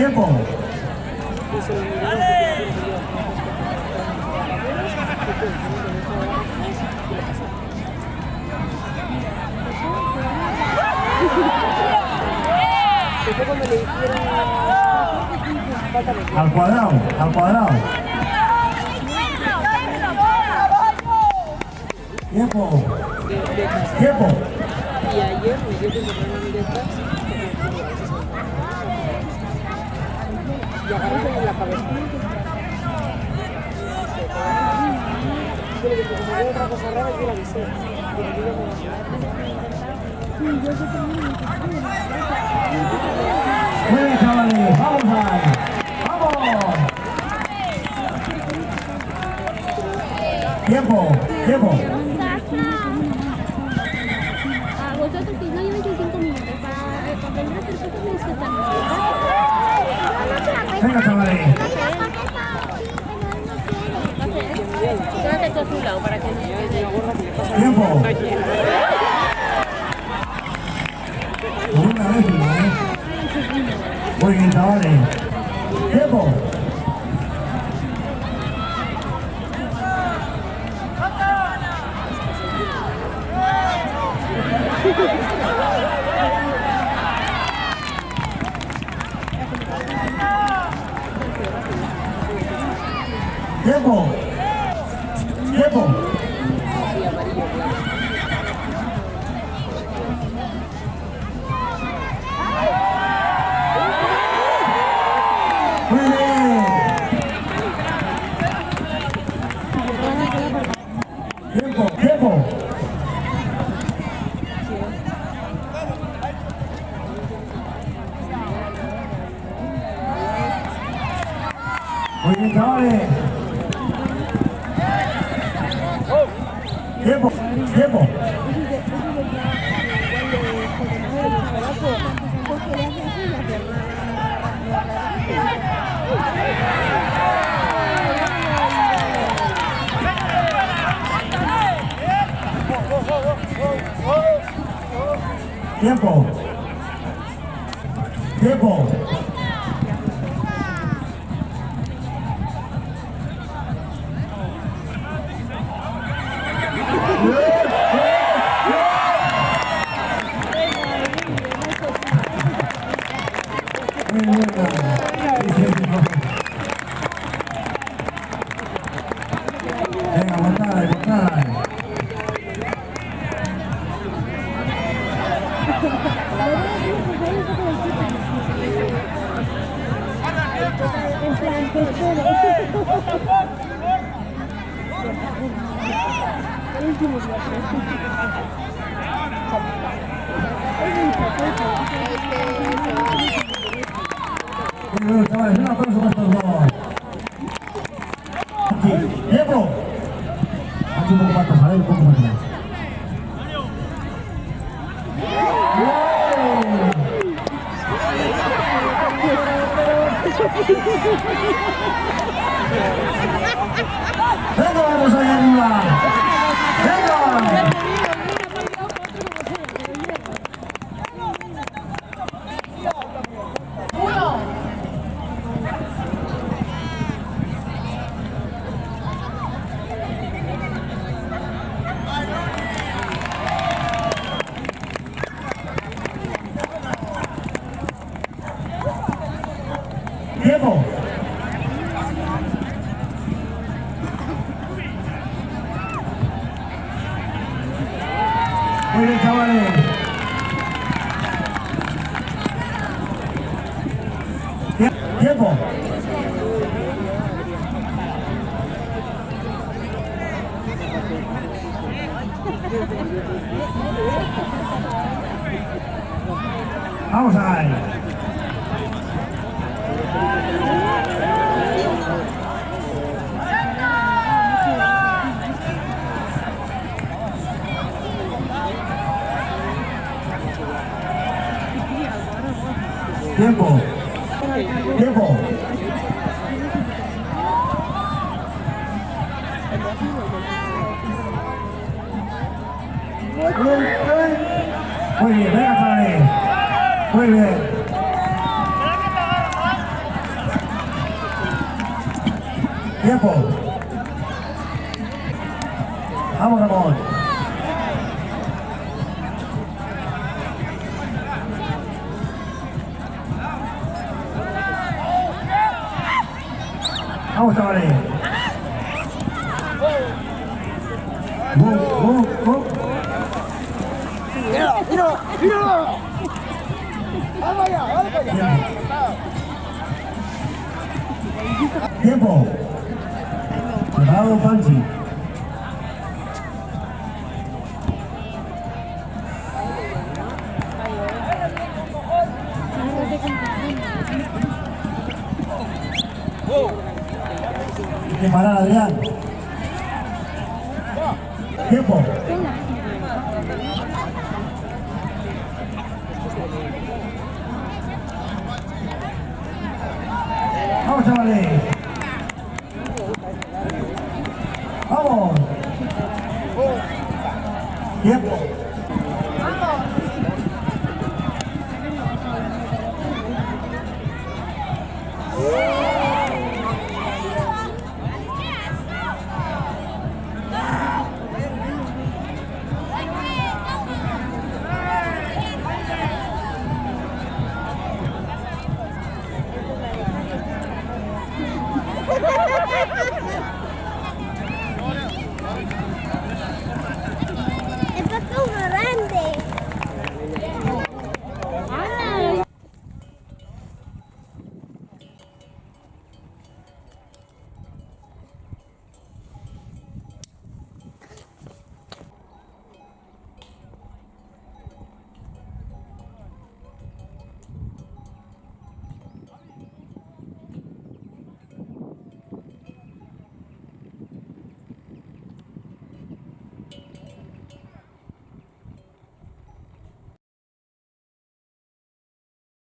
Tiempo. Al cuadrado, al cuadrado. Tiempo. Tiempo. Y ayer me dio que me detrás y agarré en la cabeza. Pero que como veo otra cosa rara, yo la avisé. Muy bien, chavales, vamos ahí. ¡Vamos! Tiempo, tiempo. Vosotros que no llevéis 5 minutos para aprender a hacer cosas de disfrutar. Venga, chavales. Quédate a tu lado para que no quede. Tiempo. Una vez, ¿eh? Muy bien, chavales. Tiempo. Tiempo. Tiempo. Muy bien. Tiempo, tiempo. Muy bien, chavales. Tiempo, tiempo. Tiempo. Tiempo. Venga, montada, montada. Bueno, chavales, un aplauso para estos dos. ¡Tiempo! Aquí un poco más atrás, un poco más atrás. ¡Venga, vamos allá arriba! ¡Venga! ¡Tiempo! Muy bien, chavales. Tiempo. Vamos ahí. Tiempo. Tiempo. Muy bien, venga, chavales. Muy bien. Tiempo. Vamos, Ramón. Vamos, chavales. ¡Míralo! ¡Vamos allá! ¡Vamos allá! Tiempo. Preparado, Panchi. Hay que parar, Adrián.